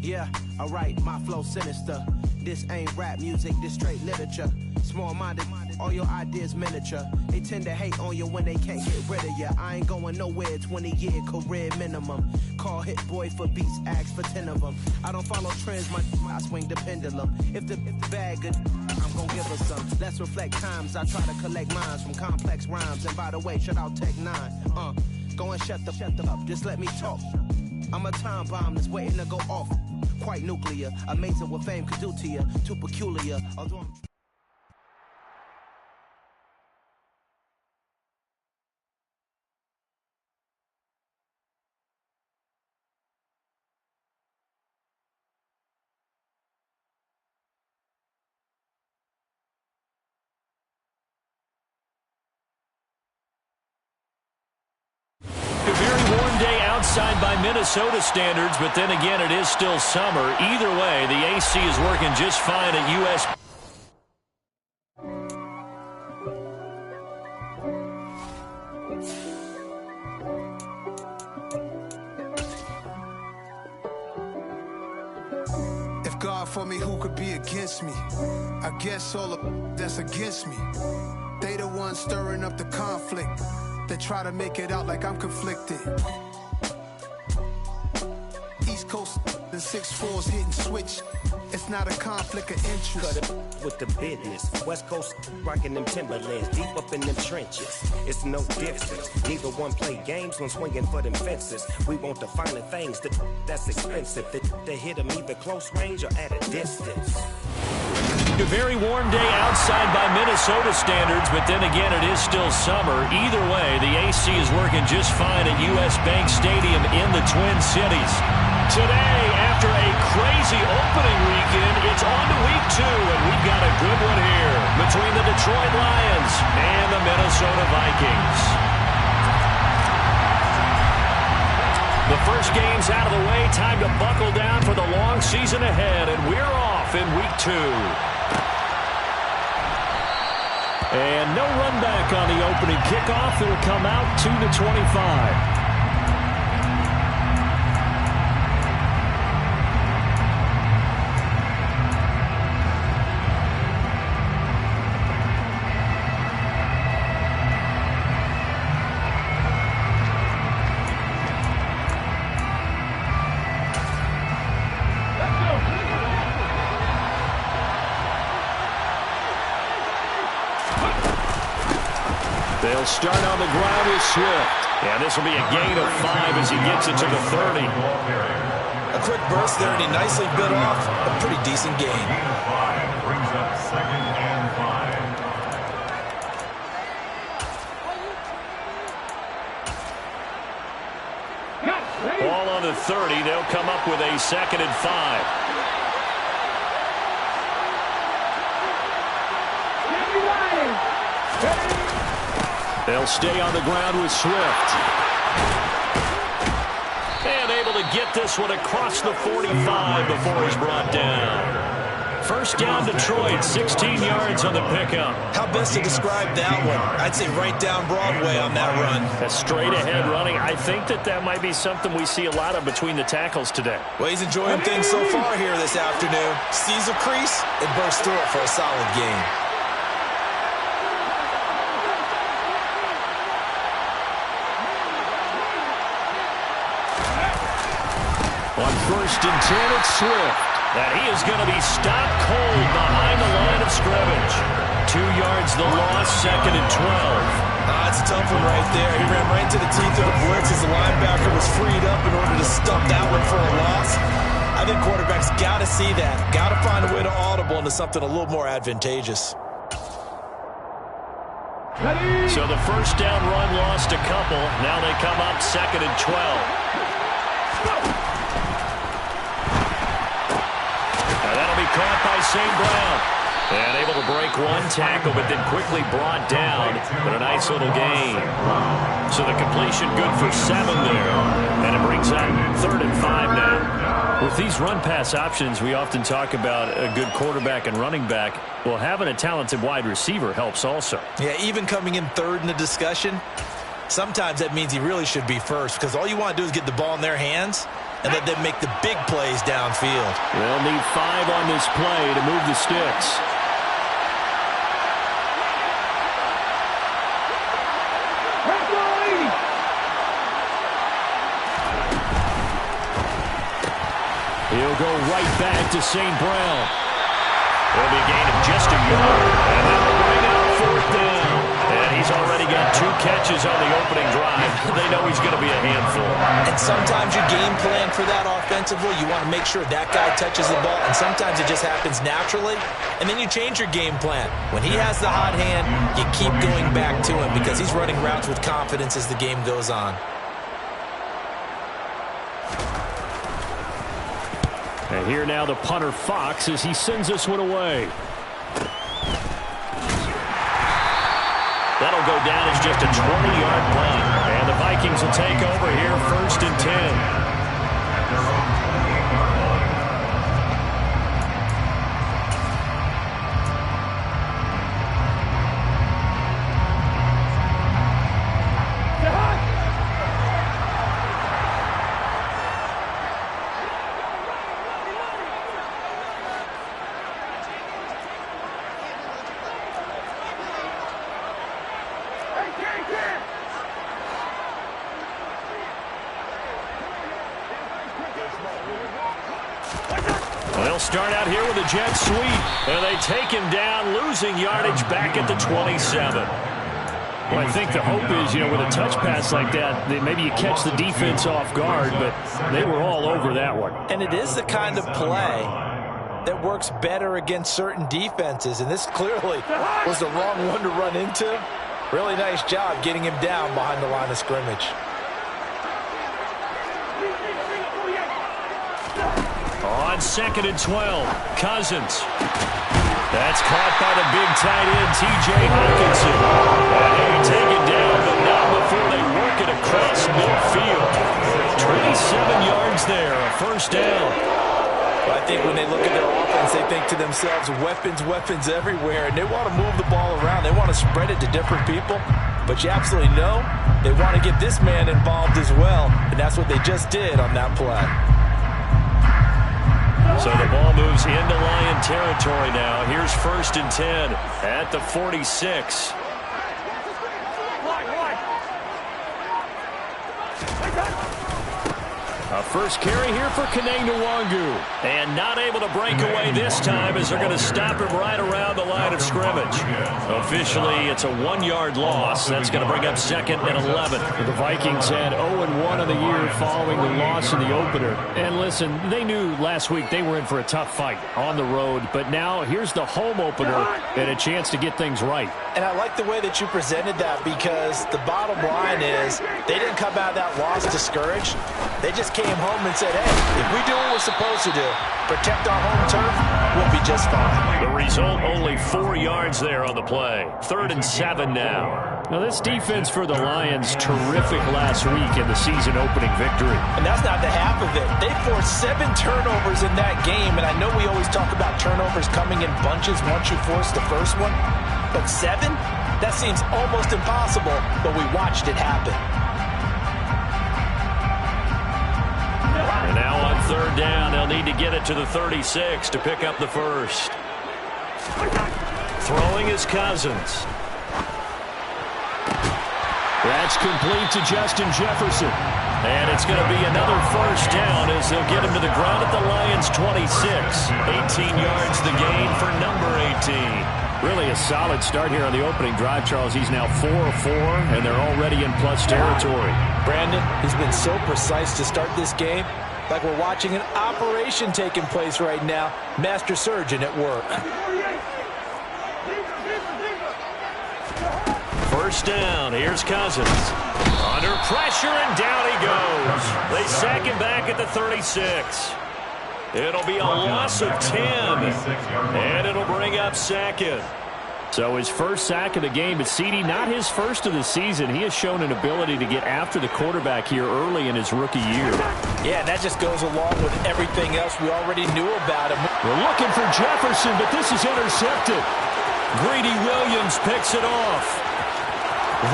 Yeah, alright, my flow sinister. This ain't rap music, this straight literature. Small-minded, all your ideas miniature. They tend to hate on you when they can't get rid of you. I ain't going nowhere, 20-year career minimum. Call Hit Boy for beats, ask for 10 of them. I don't follow trends, I swing the pendulum. If the bag good, I'm gonna give her some. Let's reflect times, I try to collect minds from complex rhymes. And by the way, shout out Tech 9. Go and shut the up, just let me talk. I'm a time bomb that's waiting to go off. Quite nuclear, amazing what fame could do to you. Too peculiar, although I'm... A very warm day outside by Minnesota standards, but then again, it is still summer. Either way, the AC is working just fine at U.S. If God for me, who could be against me? I guess all of that's against me. They the ones stirring up the conflict. They try to make it out like I'm conflicted. East Coast, the 6'4's hitting switch. It's not a conflict of interest. Cut it with the business. West Coast rocking them Timberlands, deep up in them trenches. It's no difference. Neither one play games when swinging for them fences. We want the finer things that's expensive. They hit them either close range or at a distance. A very warm day outside by Minnesota standards, but then again, it is still summer. Either way, the AC is working just fine at U.S. Bank Stadium in the Twin Cities. Today, after a crazy opening weekend, it's on to week 2, and we've got a good one here between the Detroit Lions and the Minnesota Vikings. The first game's out of the way. Time to buckle down for the long season ahead, and we're off in week 2. And no run back on the opening kickoff. It'll come out to the 25. They'll start on the ground with Swift. And this will be a gain of 5 as he gets it to the 30. A quick burst there, and he nicely bit off a pretty decent gain. Brings up 2nd and 5. Ball on the 30. They'll come up with a 2nd and 5. They'll stay on the ground with Swift. And able to get this one across the 45 before he's brought down. First down, Detroit, 16 yards on the pickup. How best to describe that one? I'd say right down Broadway on that run. A straight-ahead running. I think that might be something we see a lot of between the tackles today. Well, he's enjoying things so far here this afternoon. Sees a crease and bursts through it for a solid gain. On 1st and 10, it's Swift. And he is going to be stopped cold behind the line of scrimmage. 2 yards the loss, 2nd and 12. That's a tough one right there. He ran right into the teeth of the blitz as the linebacker was freed up in order to stop that one for a loss. I think quarterbacks got to see that. Got to find a way to audible into something a little more advantageous. So the first down run lost a couple. Now they come up 2nd and 12. That'll be caught by St. Brown. And able to break one tackle, but then quickly brought down. But a nice little gain. So the completion good for 7 there. And it brings up 3rd and 5 now. With these run-pass options, we often talk about a good quarterback and running back. Well, having a talented wide receiver helps also. Yeah, even coming in 3rd in the discussion, sometimes that means he really should be first, because all you want to do is get the ball in their hands. and let them make the big plays downfield. They'll need 5 on this play to move the sticks. He'll go right back to St. Brown. It'll be a gain of just a yard, and that'll bring up 4th down. And he's already got 2 catches on the opening drive. They know he's going to be a handful. And sometimes you game plan for that offensively. You want to make sure that guy touches the ball, and sometimes it just happens naturally, and then you change your game plan. When he has the hot hand, you keep going back to him because he's running routes with confidence as the game goes on. And here now the punter Fox as he sends this one away. That'll go down as just a 20-yard punt. And the Vikings will take over here 1st and 10. They'll start out here with a jet sweep, and they take him down, losing yardage back at the 27. Well, I think the hope is, with a touch pass like that, maybe you catch the defense off guard, but they were all over that one. And it is the kind of play that works better against certain defenses, and this clearly was the wrong one to run into. Really nice job getting him down behind the line of scrimmage. On 2nd and 12, Cousins. That's caught by the big tight end, T.J. Hockenson. And they take it down, but not before they work it across midfield. 27 yards there, a 1st down. Well, I think when they look at their offense, they think to themselves, weapons, weapons everywhere, and they want to move the ball around. They want to spread it to different people, but you absolutely know they want to get this man involved as well, and that's what they just did on that play. So the ball moves into Lion territory now. Here's 1st and 10 at the 46. A first carry here for Kene Nwangu. And not able to break away this time as they're going to stop him right around the line of scrimmage. Officially, it's a 1-yard loss. That's going to bring up 2nd and 11. The Vikings had 0-1 on the year following the loss in the opener. And listen, they knew last week they were in for a tough fight on the road. But now here's the home opener and a chance to get things right. And I like the way that you presented that because the bottom line is they didn't come out of that loss discouraged. They just came home and said, hey, if we do what we're supposed to do, protect our home turf, we'll be just fine. The result, only 4 yards there on the play. 3rd and 7 now. Now, this defense for the Lions, terrific last week in the season-opening victory. And that's not the half of it. They forced 7 turnovers in that game, and I know we always talk about turnovers coming in bunches once you force the first one, but 7? That seems almost impossible, but we watched it happen. And now on 3rd down, they'll need to get it to the 36 to pick up the first. Throwing is Cousins. That's complete to Justin Jefferson. And it's going to be another 1st down as they'll get him to the ground at the Lions' 26. 18 yards the gain for number 18. Really a solid start here on the opening drive, Charles. He's now 4 of 4, and they're already in plus territory. Brandon, he's been so precise to start this game. Like we're watching an operation taking place right now. Master surgeon at work. 1st down. Here's Cousins. Under pressure, and down he goes. They sack him back at the 36. It'll be a loss of 10. And it'll bring up 2nd. So his first sack of the game, but CD, not his first of the season. He has shown an ability to get after the quarterback here early in his rookie year. Yeah, that just goes along with everything else we already knew about him. We're looking for Jefferson, but this is intercepted. Greedy Williams picks it off.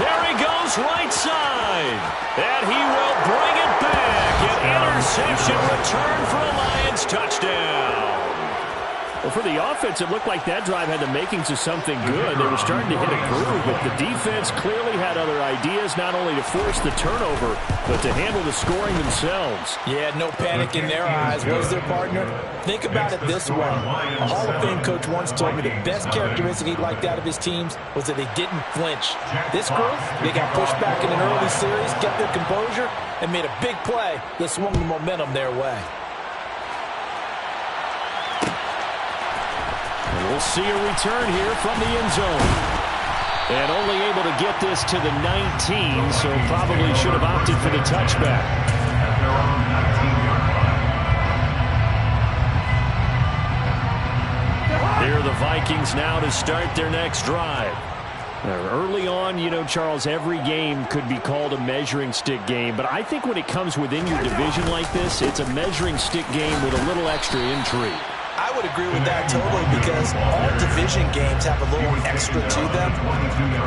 There he goes right side. And he will bring it back and interception, return for a Lions touchdown. Well, for the offense, it looked like that drive had the makings of something good. They were starting to hit a groove, but the defense clearly had other ideas, not only to force the turnover, but to handle the scoring themselves. Yeah, no panic in their eyes. Was their partner? Think about it this way. A Hall of Fame coach once told me the best characteristic he liked out of his teams was that they didn't flinch. This group, they got pushed back in an early series, kept their composure, and made a big play that swung the momentum their way. We'll see a return here from the end zone. And only able to get this to the 19, so probably should have opted for the touchback. Here are the Vikings now to start their next drive. Now, early on, you know, Charles, every game could be called a measuring stick game, but I think when it comes within your division like this, it's a measuring stick game with a little extra intrigue. I would agree with that totally because all division games have a little extra to them.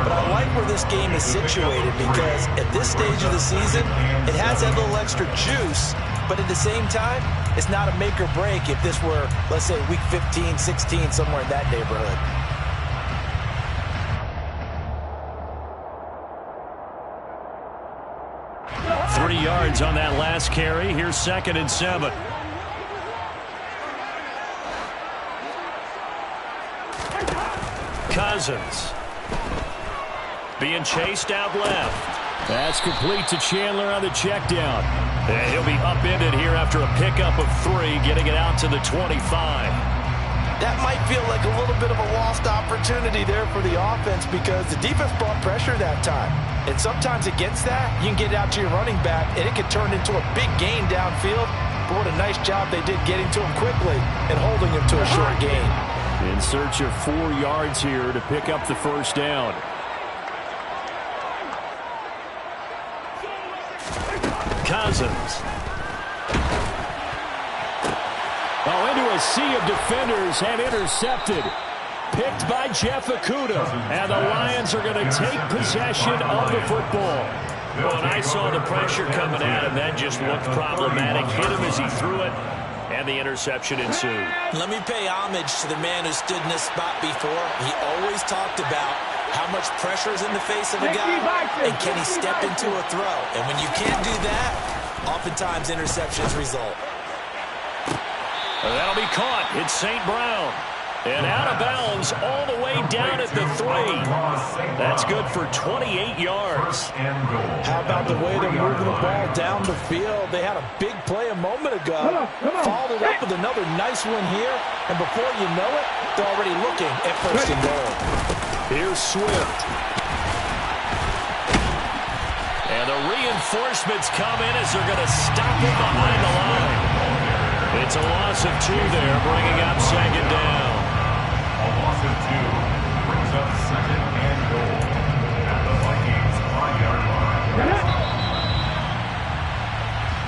But I like where this game is situated because at this stage of the season, it has that little extra juice. But at the same time, it's not a make or break if this were, let's say, week 15, 16, somewhere in that neighborhood. Three yards on that last carry. Here's 2nd and 7. Cousins being chased out left. That's complete to Chandler on the check down. And he'll be upended here after a pickup of 3, getting it out to the 25. That might feel like a little bit of a lost opportunity there for the offense because the defense brought pressure that time. And sometimes against that, you can get it out to your running back, and it can turn into a big gain downfield. But what a nice job they did getting to him quickly and holding him to a short gain. In search of 4 yards here to pick up the first down. Cousins. Oh, into a sea of defenders and intercepted. Picked by Jeff Okudah. And the Lions are going to take possession of the football. Well, and I saw the pressure coming at him. That just looked problematic. Hit him as he threw it. And the interception ensued. Let me pay homage to the man who stood in this spot before. He always talked about how much pressure is in the face of a guy, and can he step into a throw. And when you can't do that, oftentimes interceptions result. Well, that'll be caught. It's St. Brown. And out of bounds all the way down at the 3. That's good for 28 yards. How about the way they're moving the ball down the field? They had a big play a moment ago. Followed it up with another nice one here. And before you know it, they're already looking at 1st and goal. Here's Swift. And the reinforcements come in as they're going to stop him behind the line. It's a loss of 2 there, bringing up 2nd down. A loss of 2 brings up 2nd and goal at the Vikings 5-yard line.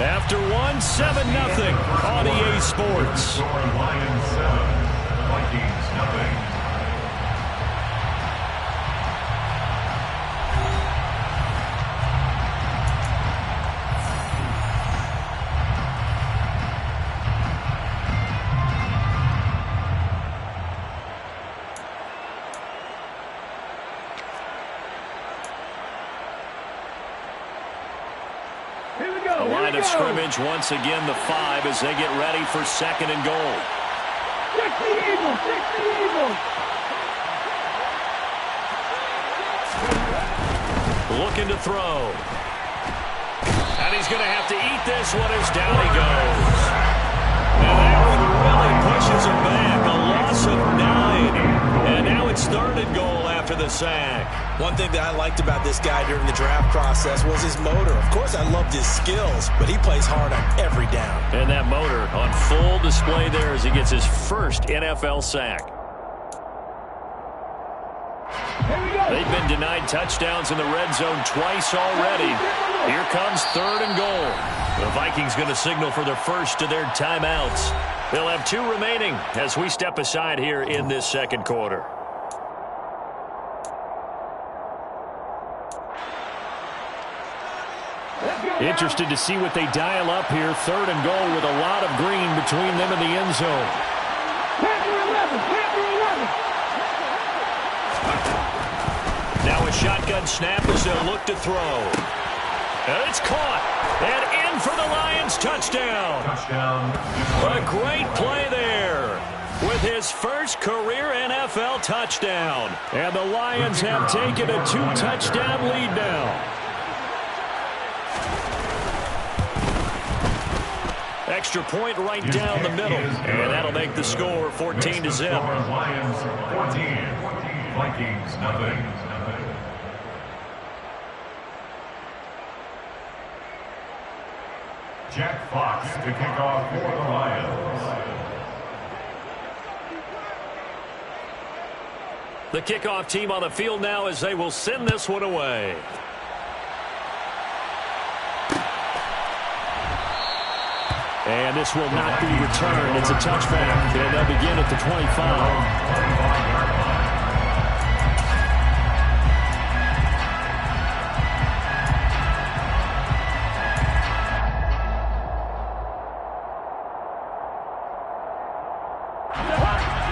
After 1, 7-0 on EA Sports. Score Lions 7, Vikings nothing. The line of scrimmage once again the 5 as they get ready for 2nd and goal. Looking to throw. And he's going to have to eat this one as down he goes. And that one really pushes him back. A loss of 9. And now it's 3rd and goal after the sack. One thing that I liked about this guy during the draft process was his motor. Of course, I loved his skills, but he plays hard on every down. And that motor on full display there as he gets his first NFL sack. They've been denied touchdowns in the red zone twice already. Here comes 3rd and goal. The Vikings going to signal for their first of their timeouts. They'll have 2 remaining as we step aside here in this 2nd quarter. Interested to see what they dial up here. 3rd and goal with a lot of green between them and the end zone. Now a shotgun snap as they'll look to throw. And it's caught. And in for the Lions. Touchdown. A great play there with his first career NFL touchdown. And the Lions have taken a 2-touchdown lead now. Extra point right down the middle. And that'll make the score 14-0. Lions 14, Vikings nothing. Jack Fox to kick off for the Lions. The kickoff team on the field now as they will send this one away. And this will not be returned. It's a touchback. And they'll begin at the 25.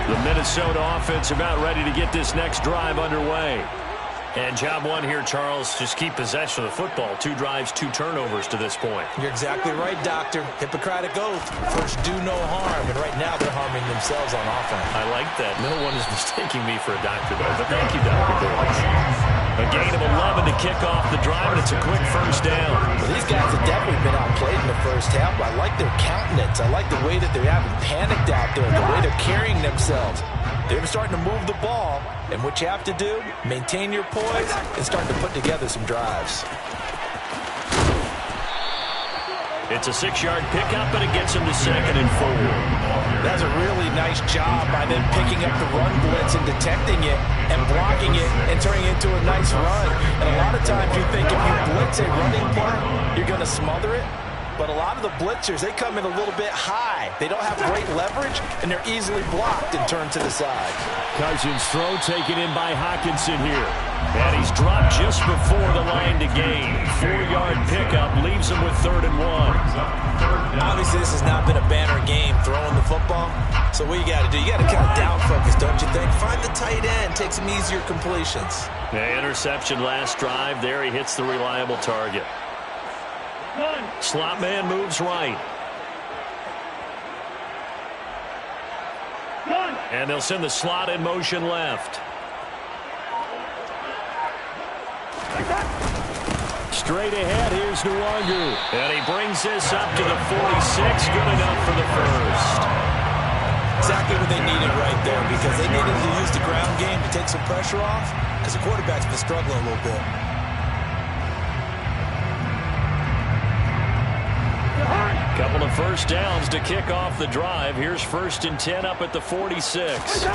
The Minnesota offense about ready to get this next drive underway. And job one here, Charles, just keep possession of the football. 2 drives, 2 turnovers to this point. You're exactly right, Doctor. Hippocratic oath. First, do no harm. And right now, they're harming themselves on offense. I like that. No one is mistaking me for a doctor, though. But thank you, Dr. Boyles. A gain of 11 to kick off the drive, and it's a quick first down. Well, these guys have definitely been outplayed in the first half. I like their countenance. I like the way that they haven't panicked out there, the way they're carrying themselves. They're starting to move the ball, and what you have to do, maintain your poise and start to put together some drives. It's a 6-yard pickup, and it gets him to 2nd and 4. That's a really nice job by them picking up the run blitz and detecting it and blocking it and turning it into a nice run. And a lot of times you think if you blitz a running play, you're going to smother it. But a lot of the blitzers, they come in a little bit high. They don't have great leverage, and they're easily blocked and turned to the side. Cousins' throw taken in by Hockenson here. And he's dropped just before the line to gain. 4-yard pickup leaves him with 3rd and 1. Obviously, this has not been a banner game throwing the football. So what you got to do, you got to kind of down focus, don't you think? Find the tight end, take some easier completions. Interception last drive. There he hits the reliable target. Slot man moves right. And they'll send the slot in motion left. Straight ahead, here's Nwangu. And he brings this up to the 46. Good enough for the first. Exactly what they needed right there, because they needed to use the ground game to take some pressure off, because the quarterback's been struggling a little bit. Couple of first downs to kick off the drive. Here's 1st and 10 up at the 46.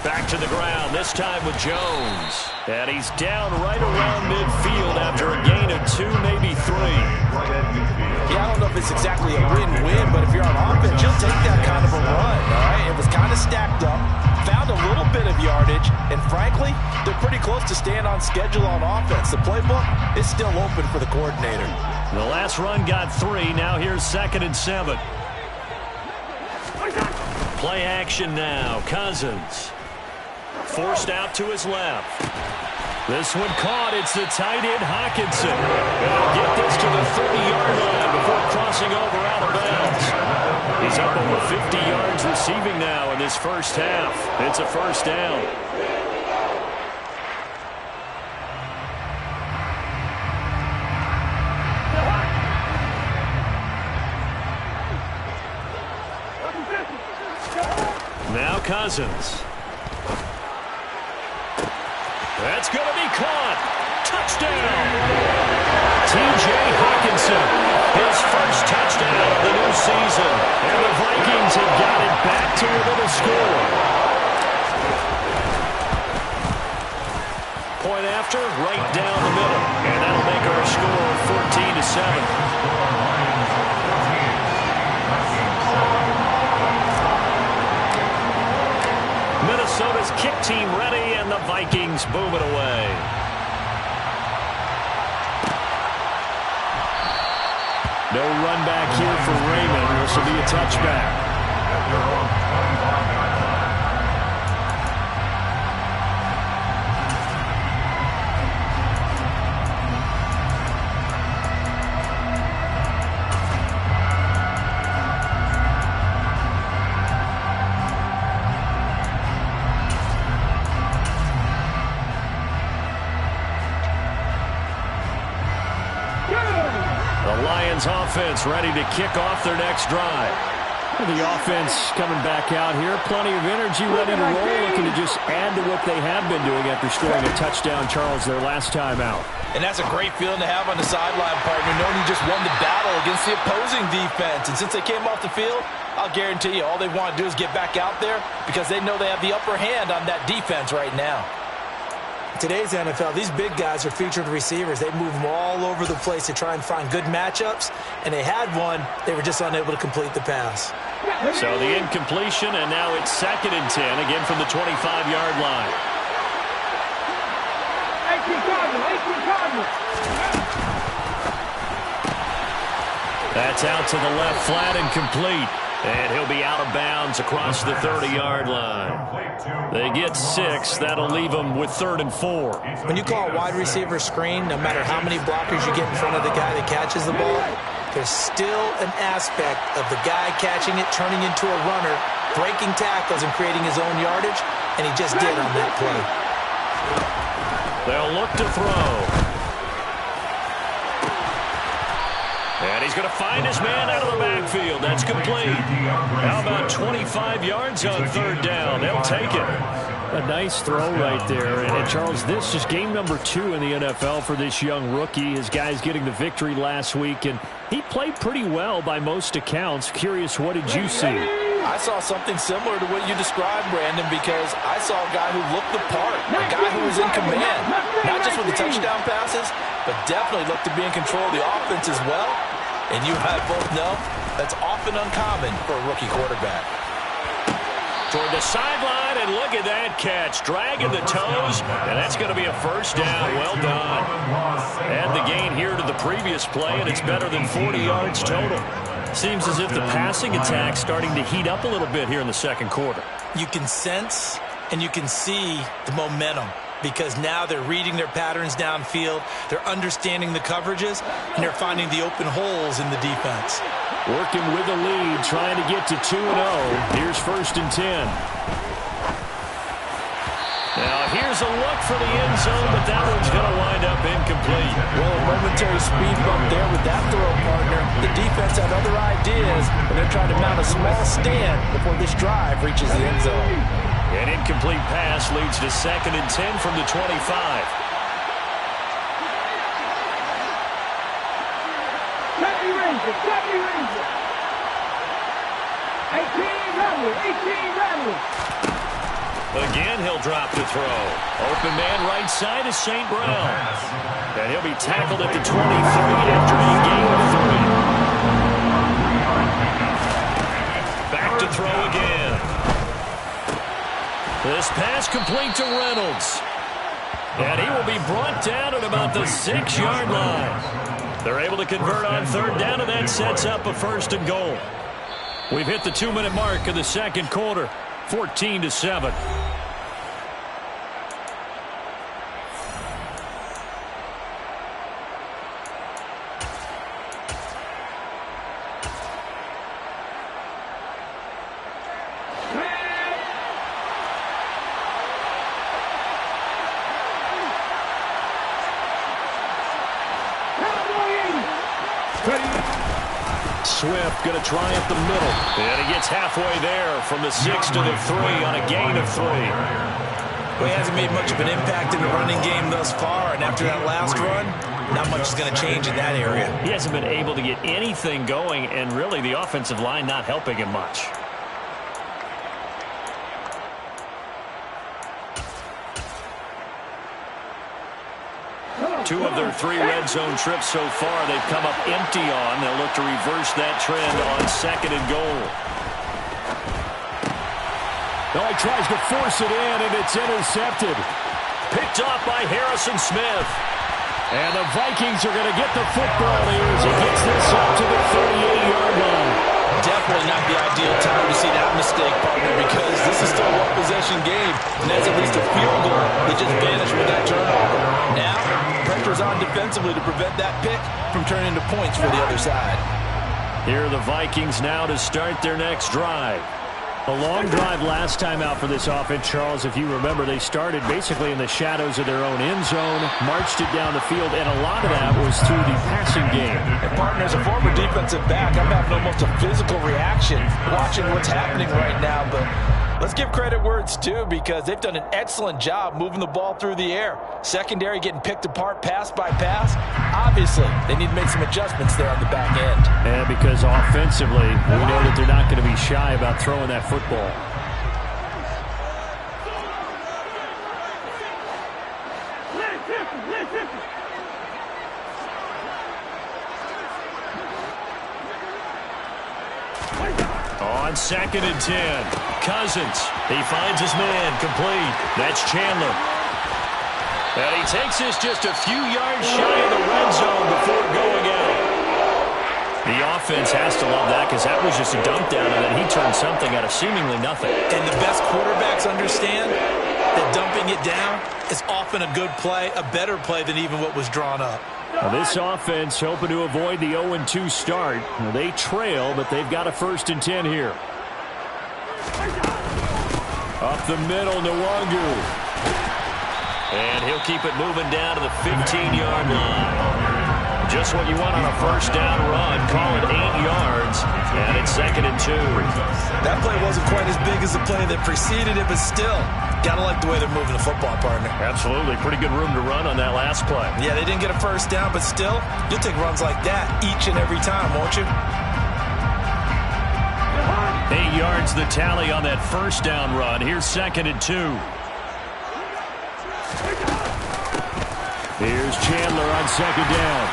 Back to the ground, this time with Jones. And he's down right around midfield after a gain of 2, maybe 3. Yeah, I don't know if it's exactly a win-win, but if you're on offense, you'll take that kind of a run, all right? It was kind of stacked up, found a little bit of yardage, and frankly, they're pretty close to staying on schedule on offense. The playbook is still open for the coordinator. The last run got 3. Now here's 2nd and 7. Play action now. Cousins. Forced out to his left. This one caught. It's the tight end, Hockenson. And he'll get this to the 30-yard line before crossing over out of bounds. He's up over 50 yards receiving now in this first half. It's a first down. Now Cousins. That's going to be caught. Touchdown. T.J. Hockenson, his first touchdown of the new season. And the Vikings have got it back to within a score. Point after, right down the middle. And that'll make our score 14-7. Minnesota's kick team ready, and the Vikings boom it away. No run back here for Raymond. This will be a touchback. Offense ready to kick off their next drive. The offense coming back out here. Plenty of energy, ready to roll, looking to just add to what they have been doing after scoring a touchdown, Charles, their last time out. And that's a great feeling to have on the sideline, partner, knowing you just won the battle against the opposing defense. And since they came off the field, I'll guarantee you all they want to do is get back out there because they know they have the upper hand on that defense right now. Today's NFL, these big guys are featured receivers. They move them all over the place to try and find good matchups, and they had one. They were just unable to complete the pass. So the incompletion, and now it's 2nd and 10, again from the 25-yard line. That's out to the left flat and complete. And he'll be out of bounds across the 30-yard line. They get 6. That'll leave them with 3rd and 4. When you call a wide receiver screen, no matter how many blockers you get in front of the guy that catches the ball, there's still an aspect of the guy catching it, turning into a runner, breaking tackles and creating his own yardage, and he just did on that play. They'll look to throw. And he's going to find his man out of the backfield. That's complete. How about 25 yards on 3rd down? They'll take it. A nice throw right there. And Charles, this is game number 2 in the NFL for this young rookie. His guys getting the victory last week, and he played pretty well by most accounts. Curious, what did you see? I saw something similar to what you described, Brandon, because I saw a guy who looked the part, a guy who was in command, not just with the touchdown passes, but definitely looked to be in control of the offense as well. And you and I both know that's often uncommon for a rookie quarterback. Toward the sideline, and look at that catch. Dragging the toes, and that's going to be a 1st down. Well done. Add the gain here to the previous play, and it's better than 40 yards total. Seems as if the passing attack's starting to heat up a little bit here in the 2nd quarter. You can sense and you can see the momentum, because now they're reading their patterns downfield, they're understanding the coverages, and they're finding the open holes in the defense. Working with the lead, trying to get to 2-0. Here's 1st and 10. Now here's a look for the end zone, but that one's going to wind up incomplete. Well, a momentary speed bump there with that throw, partner. The defense had other ideas, and they're trying to mount a small stand before this drive reaches the end zone. An incomplete pass leads to 2nd and 10 from the 25. Again, he'll drop the throw. Open man right side is St. Brown. And he'll be tackled at the 23 after a gain of 3. Back to throw again. This pass complete to Reynolds. And he will be brought down at about the 6-yard line. They're able to convert on 3rd down, and that sets up a 1st and goal. We've hit the 2-minute mark of the 2nd quarter, 14-7. Swift going to try up the middle. And he gets halfway there from the 6 to the 3 on a gain of 3. Well, he hasn't made much of an impact in the running game thus far, and after that last run, not much is going to change in that area. He hasn't been able to get anything going, and really the offensive line not helping him much. Two of their 3 red zone trips so far they've come up empty on. They'll look to reverse that trend on 2nd and goal. Oh, he tries to force it in, and it's intercepted. Picked off by Harrison Smith. And the Vikings are going to get the football here as he gets this up to the 38-yard line. Definitely not the ideal time to see that mistake, partner, because this is still a one-possession game, and that's at least a field goal that just vanished with that turnover. Now, pressure's on defensively to prevent that pick from turning into points for the other side. Here are the Vikings now to start their next drive. A long drive last time out for this offense, Charles. If you remember, they started basically in the shadows of their own end zone, marched it down the field, and a lot of that was through the passing game. And partner, as a former defensive back, I'm having almost a physical reaction watching what's happening right now. But let's give credit where it's due, because they've done an excellent job moving the ball through the air. Secondary getting picked apart pass by pass. Obviously, they need to make some adjustments there on the back end. And because offensively, we know that they're not going to be shy about throwing that football. On 2nd and 10, Cousins. He finds his man, complete. That's Chandler. And he takes this just a few yards shy of the red zone before going out. The offense has to love that, because that was just a dump down, and then he turned something out of seemingly nothing. And the best quarterbacks understand that dumping it down is often a good play, a better play than even what was drawn up. Now this offense hoping to avoid the 0-2 start. Now they trail, but they've got a 1st and 10 here. Up the middle, Nwangu. And he'll keep it moving down to the 15-yard line. Just what you want on a 1st down run. Call it 8 yards, and it's 2nd and 2. That play wasn't quite as big as the play that preceded it, but still, gotta like the way they're moving the football, partner. Absolutely. Pretty good room to run on that last play. Yeah, they didn't get a 1st down, but still, you'll take runs like that each and every time, won't you? 8 yards the tally on that 1st down run. Here's 2nd and 2. Here's Chandler on 2nd down.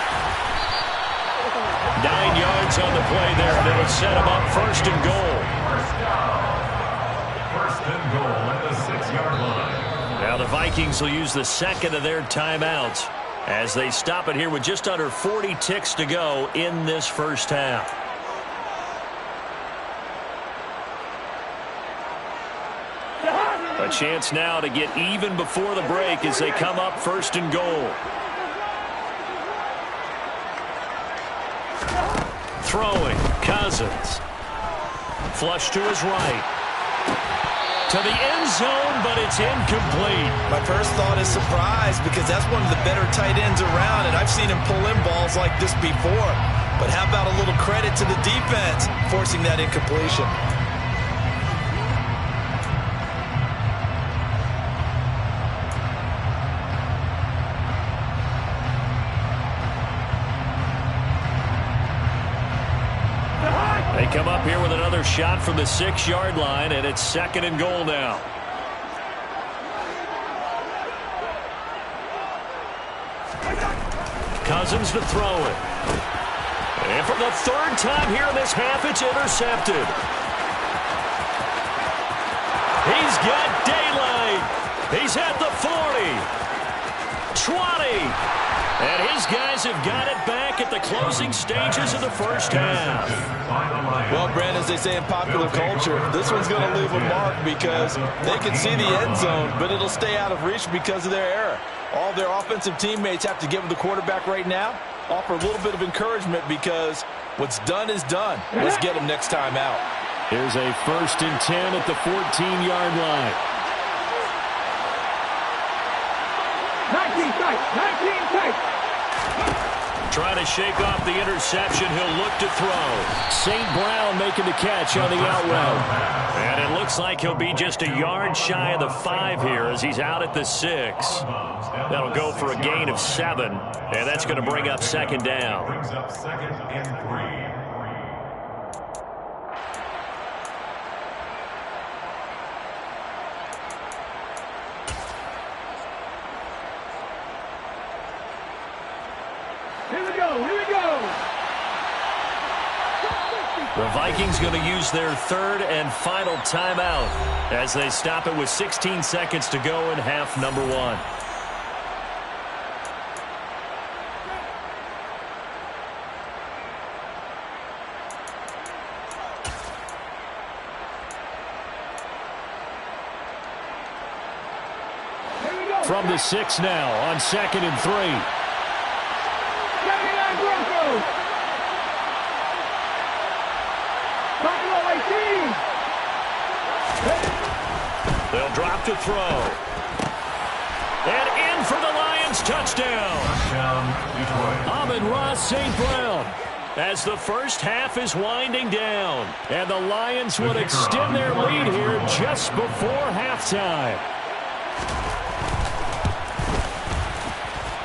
9 yards on the play there, and it'll set him up 1st and goal. 1st and goal at the 6-yard line. Now the Vikings will use the 2nd of their timeouts as they stop it here with just under 40 ticks to go in this 1st half. A chance now to get even before the break as they come up 1st and goal. Throwing, Cousins. Flush to his right. To the end zone, but it's incomplete. My first thought is surprise, because that's one of the better tight ends around, and I've seen him pull in balls like this before. But how about a little credit to the defense forcing that incompletion? They come up here with another shot from the 6-yard line, and it's 2nd and goal now. Cousins to throw it. And for the 3rd time here in this half, it's intercepted. He's got daylight. He's at the 40. 20. And his guys have got it back at the closing stages of the 1st half. Well, Brandon, as they say in popular culture, this one's going to leave a mark, because they can see the end zone, but it'll stay out of reach because of their error. All their offensive teammates have to give the quarterback right now, offer a little bit of encouragement, because what's done is done. Let's get them next time out. Here's a 1st and 10 at the 14-yard line. 19 tight. Trying to shake off the interception. He'll look to throw. St. Brown making the catch on the out route. And it looks like he'll be just a yard shy of the 5 here as he's out at the 6. That'll go for a gain of 7. And that's going to bring up 2nd down. Brings up 2nd and 3. The Vikings going to use their 3rd and final timeout as they stop it with 16 seconds to go in half number 1. From the 6 now on 2nd and 3. They'll drop to throw. And in for the Lions touchdown. Amon-Ra St. Brown. As the first half is winding down. And the Lions would extend their lead here just before halftime.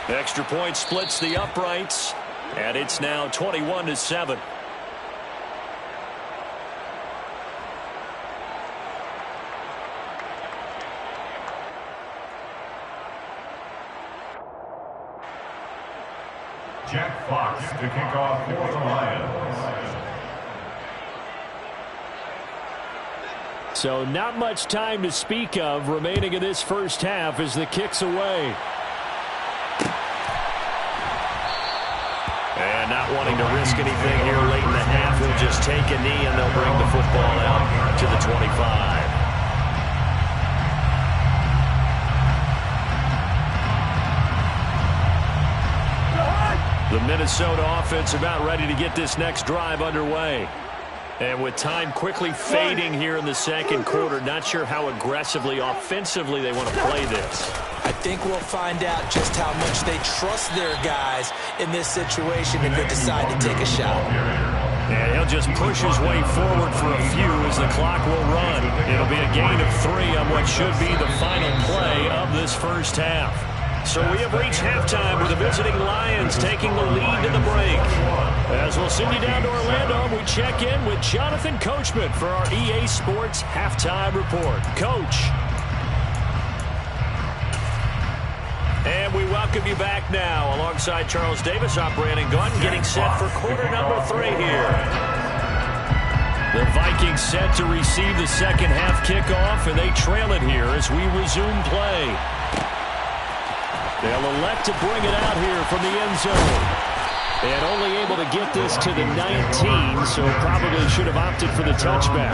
Extra point splits the uprights. And it's now 21-7. Jack Fox to kick off for the Lions. So not much time to speak of remaining in this first half as the kick's away. And not wanting to risk anything here late in the half, he'll just take a knee and they'll bring the football out to the 25. The Minnesota offense about ready to get this next drive underway. And with time quickly fading here in the second quarter, not sure how aggressively, offensively they want to play this. I think we'll find out just how much they trust their guys in this situation if they decide to take a shot. And he'll just push his way forward for a few as the clock will run. It'll be a gain of 3 on what should be the final play of this first half. So we have reached halftime with the visiting Lions taking the lead to the break. As we'll send you down to Orlando, we check in with Jonathan Coachman for our EA Sports Halftime Report. Coach. And we welcome you back now alongside Charles Davis. I'm Brandon Gaudin getting set for quarter number 3 here. The Vikings set to receive the second half kickoff, and they trail it here as we resume play. They'll elect to bring it out here from the end zone. And only able to get this to the 19, so probably should have opted for the touchback.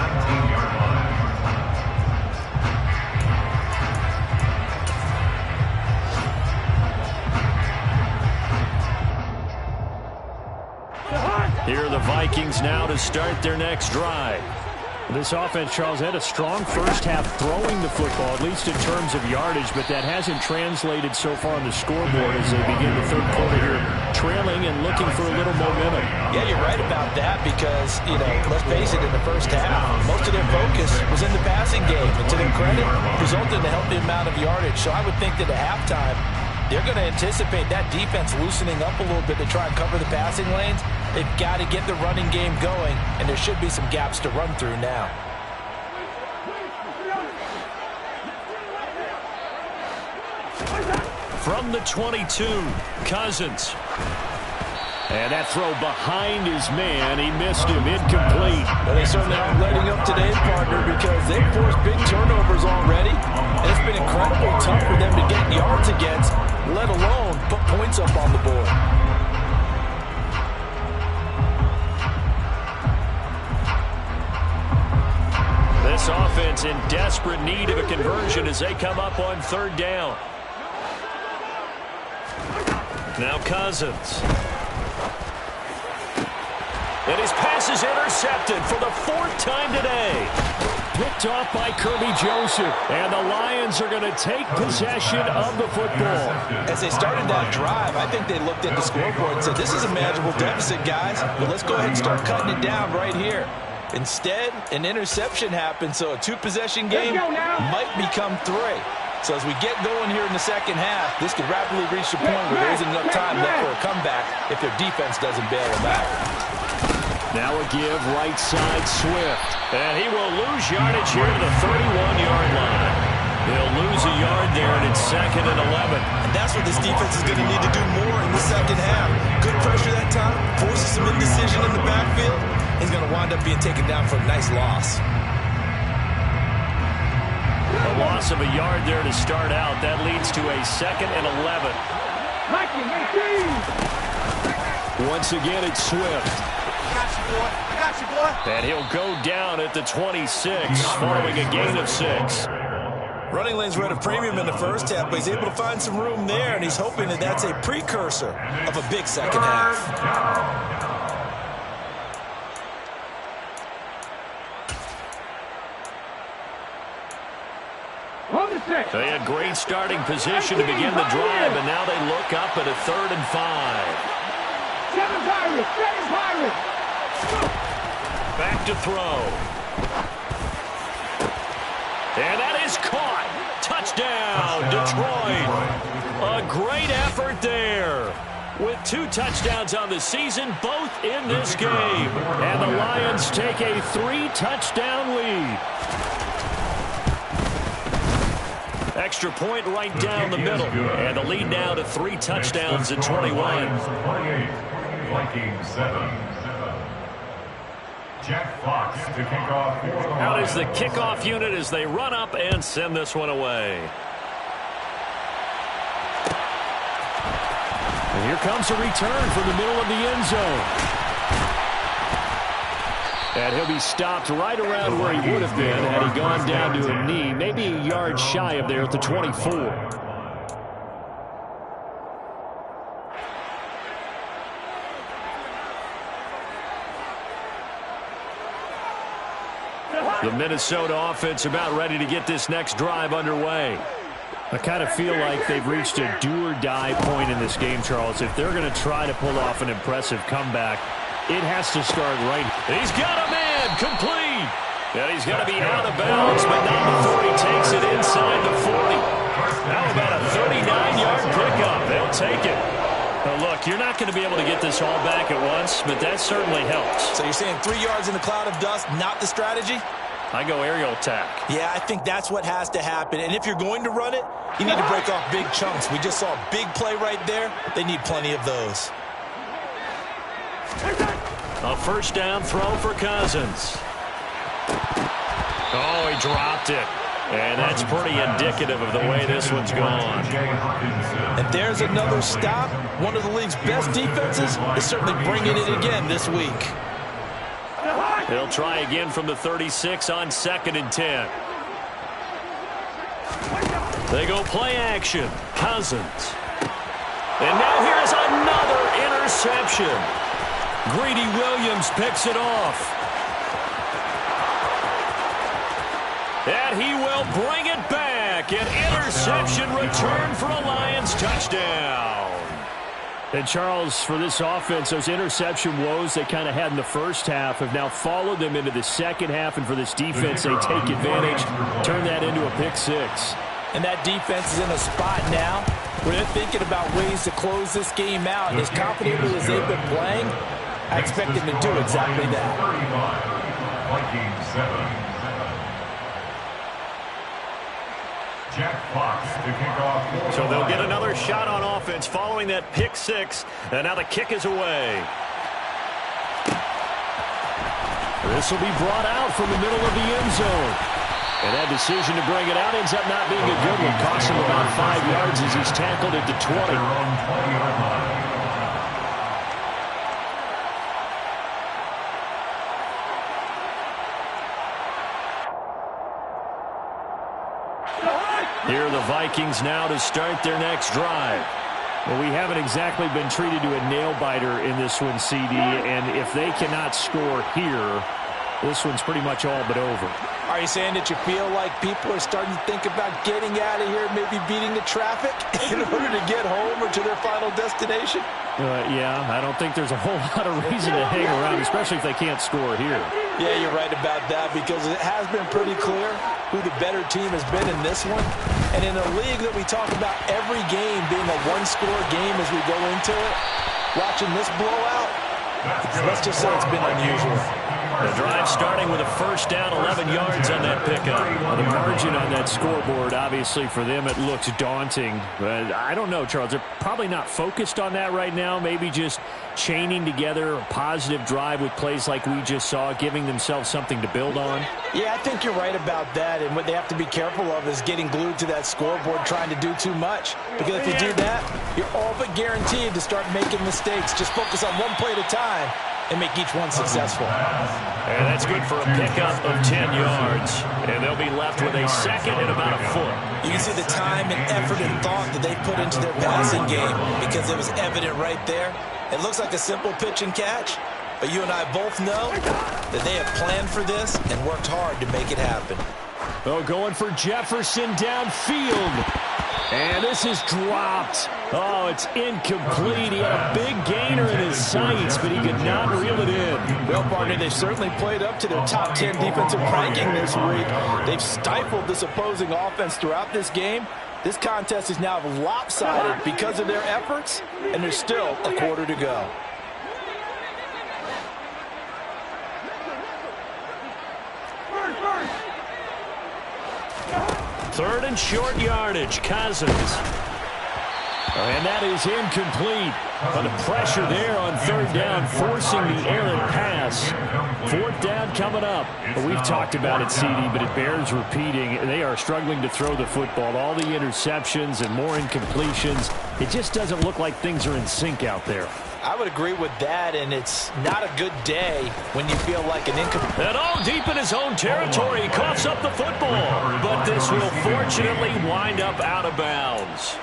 Here are the Vikings now to start their next drive. This offense, Charles, had a strong first half throwing the football, at least in terms of yardage, but that hasn't translated so far on the scoreboard as they begin the third quarter here, trailing and looking for a little momentum. Yeah, you're right about that because, let's face it, in the first half, most of their focus was in the passing game. And to their credit, resulted in a healthy amount of yardage. So I would think that at halftime, they're going to anticipate that defense loosening up a little bit to try and cover the passing lanes. They've got to get the running game going, and there should be some gaps to run through now. From the 22, Cousins. And that throw behind his man, he missed him, incomplete. Well, they certainly aren't letting up today's partner because they've forced big turnovers already. And it's been incredibly tough for them to get yards against, let alone put points up on the board. This offense in desperate need of a conversion as they come up on third down. Now Cousins. And his pass is intercepted for the 4th time today. Picked off by Kirby Joseph. And the Lions are going to take possession of the football. As they started that drive, I think they looked at the scoreboard and said, this is a manageable deficit, guys. But let's go ahead and start cutting it down right here. Instead, an interception happened, so a 2-possession game might become 3. So as we get going here in the second half, this could rapidly reach the point where there isn't enough time left for a comeback if their defense doesn't bail them out. Now a give right side Swift. And he will lose yardage here to the 31-yard line. They'll lose a yard there, and it's 2nd and 11. And that's what this defense is going to need to do more in the second half. Good pressure that time, forces some indecision in the backfield. He's going to wind up being taken down for a nice loss. A loss of a yard there to start out. That leads to a 2nd and 11. Once again, it's Swift. I got you, boy. And he'll go down at the 26 following a gain of 6. Running lanes were at a premium in the first half, but he's able to find some room there, and he's hoping that that's a precursor of a big second half. They had great starting position to begin the drive, and now they look up at a 3rd and 5. Back to throw. And that is caught. Touchdown, Detroit. A great effort there. With 2 touchdowns on the season, both in this game. And the Lions take a 3-touchdown lead. Extra point right down the middle. And the lead now to 3 touchdowns at 21. 28, Vikings 7. Jack Fox to kick off for the Out is the kickoff unit as they run up and send this one away. And here comes a return from the middle of the end zone. And he'll be stopped right around where he would have been had he gone down to a knee, maybe a yard shy of there at the 24. The Minnesota offense about ready to get this next drive underway. I kind of feel like they've reached a do-or-die point in this game, Charles. If they're going to try to pull off an impressive comeback, it has to start right. He's got a man complete. And he's going to be out of bounds, but not before he takes it inside the 40. How about a 39-yard pickup? They'll take it. Now look, you're not going to be able to get this all back at once, but that certainly helps. So you're saying 3 yards in a cloud of dust, not the strategy? I go aerial attack. Yeah, I think that's what has to happen. And if you're going to run it, you need to break off big chunks. We just saw a big play right there. They need plenty of those. A first down throw for Cousins. Oh, he dropped it. And that's pretty indicative of the way this one's gone. And there's another stop. One of the league's best defenses is certainly bringing it again this week. He'll try again from the 36 on 2nd and 10. They go play action. Cousins. And now here's another interception. Greedy Williams picks it off. And he will bring it back. An interception return for a Lions touchdown. And, Charles, for this offense, those interception woes they kind of had in the first half have now followed them into the second half. And for this defense, they take advantage, turn that into a pick 6. And that defense is in a spot now where they're thinking about ways to close this game out. And as confidently as they've been playing, I expect them to do exactly that. 35, Vikings 7. Jack Fox to kick off. So they'll get another shot on offense following that pick 6. And now the kick is away. This will be brought out from the middle of the end zone. And that decision to bring it out ends up not being a good one. Costs him about 5 yards as he's tackled at the 20. Here are the Vikings now to start their next drive. Well, we haven't exactly been treated to a nail-biter in this one, CD, and if they cannot score here, this one's pretty much all but over. Are you saying that you feel like people are starting to think about getting out of here, maybe beating the traffic in order to get home or to their final destination? Yeah, I don't think there's a whole lot of reason to hang around, especially if they can't score here. Yeah, you're right about that because it has been pretty clear who the better team has been in this one. And in a league that we talk about every game being a one-score game as we go into it, watching this blowout, let's just say it's been unusual. The drive starting with a first down, 11 yards on that pickup. Well, the margin on that scoreboard, obviously, for them, it looks daunting. But I don't know, Charles. They're probably not focused on that right now. Maybe just chaining together a positive drive with plays like we just saw, giving themselves something to build on. Yeah, I think you're right about that. And what they have to be careful of is getting glued to that scoreboard, trying to do too much. Because if you do that, you're all but guaranteed to start making mistakes. Just focus on one play at a time and make each one successful. And that's good for a pickup of 10 yards. And they'll be left with a second and about a foot. You can see the time and effort and thought that they put into their passing game because it was evident right there. It looks like a simple pitch and catch, but you and I both know that they have planned for this and worked hard to make it happen. Oh, going for Jefferson downfield. And this is dropped. Oh, it's incomplete. He had a big gainer in his sights, but he could not reel it in. Well, partner, they've certainly played up to their top 10 defensive ranking this week. They've stifled this opposing offense throughout this game. This contest is now lopsided because of their efforts, and there's still a quarter to go. Third and short yardage, Cousins. And that is incomplete. But the pressure there on third down, forcing the errant pass. Fourth down coming up. Well, we've talked about it, CD, but it bears repeating. They are struggling to throw the football. All the interceptions and more incompletions. It just doesn't look like things are in sync out there. I would agree with that, and it's not a good day when you feel like an incomplete. And all deep in his own territory, he coughs up the football. But this will fortunately wind up out of bounds.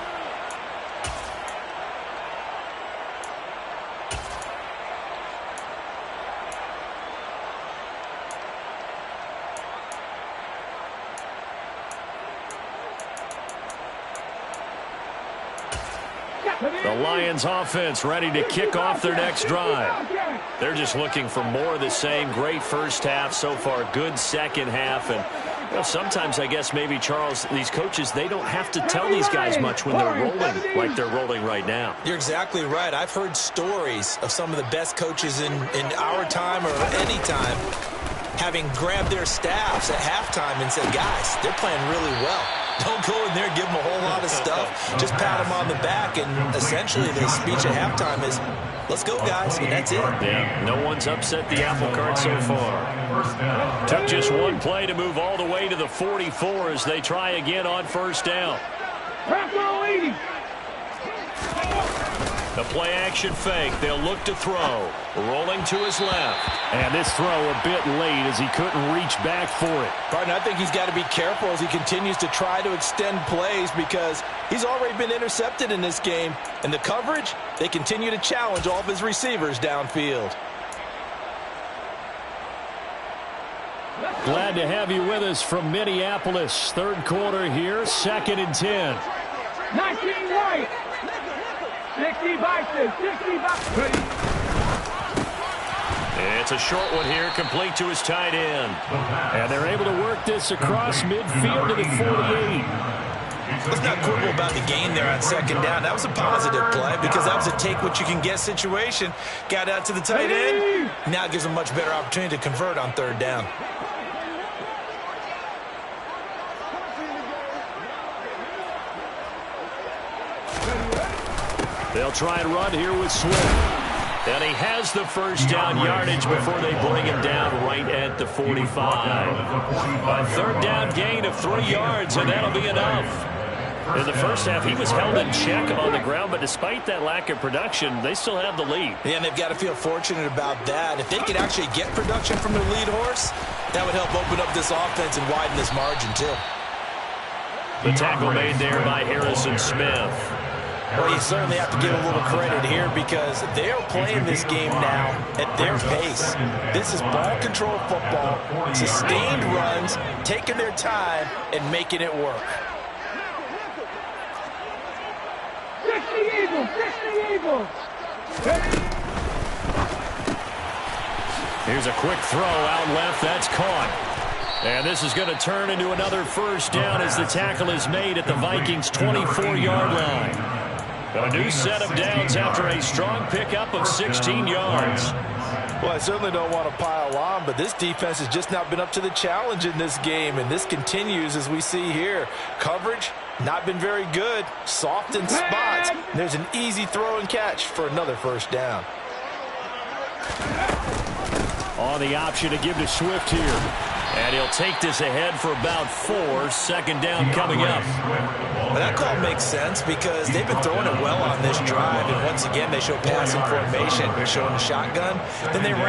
The Lions offense ready to kick off their next drive. They're just looking for more of the same. Great first half so far. Good second half. And you know, sometimes I guess maybe, Charles, these coaches, they don't have to tell these guys much when they're rolling like they're rolling right now. You're exactly right. I've heard stories of some of the best coaches in our time or any time having grabbed their staffs at halftime and said, guys, they're playing really well. Don't go in there and give them a whole lot of stuff. Just pat them on the back, and essentially the speech at halftime is, let's go, guys, and that's it. Yeah, no one's upset the apple cart so far. Took just one play to move all the way to the 44 as they try again on first down. The play-action fake. They'll look to throw. Rolling to his left. And this throw a bit late as he couldn't reach back for it. Partner, I think he's got to be careful as he continues to try to extend plays because he's already been intercepted in this game. And the coverage, they continue to challenge all of his receivers downfield. Glad to have you with us from Minneapolis. Third quarter here, 2nd and 10. 19 right. 60 Bison, 60 Bison. It's a short one here, complete to his tight end. And they're able to work this across midfield to the 48. Let's not quibble about the gain there on second down. That was a positive play because that was a take-what-you-can-get situation. Got out to the tight end. Now it gives them much better opportunity to convert on third down. They'll try and run here with Swift. And he has the first down yardage before they bring him down right at the 45. A third down gain of 3 yards, and that'll be enough. In the first half, he was held in check on the ground, but despite that lack of production, they still have the lead. Yeah, and they've got to feel fortunate about that. If they could actually get production from their lead horse, that would help open up this offense and widen this margin, too. The tackle made there by Harrison Smith. Well, you certainly have to give a little credit here because they're playing this game now at their pace. This is ball control football, sustained runs, taking their time, and making it work. 60 Eagles, 60 Eagles. Here's a quick throw out left. That's caught. And this is going to turn into another first down as the tackle is made at the Vikings' 24-yard line. A new set of downs after a strong pickup of 16 yards. Well, I certainly don't want to pile on, but this defense has just not been up to the challenge in this game, and this continues as we see here. Coverage, not been very good, soft in spots. There's an easy throw and catch for another first down. On the option to give to Swift here. And he'll take this ahead for about 4. Second down coming up. Well, that call makes sense because they've been throwing it well on this drive. And once again, they show passing formation, showing the shotgun. Then they ran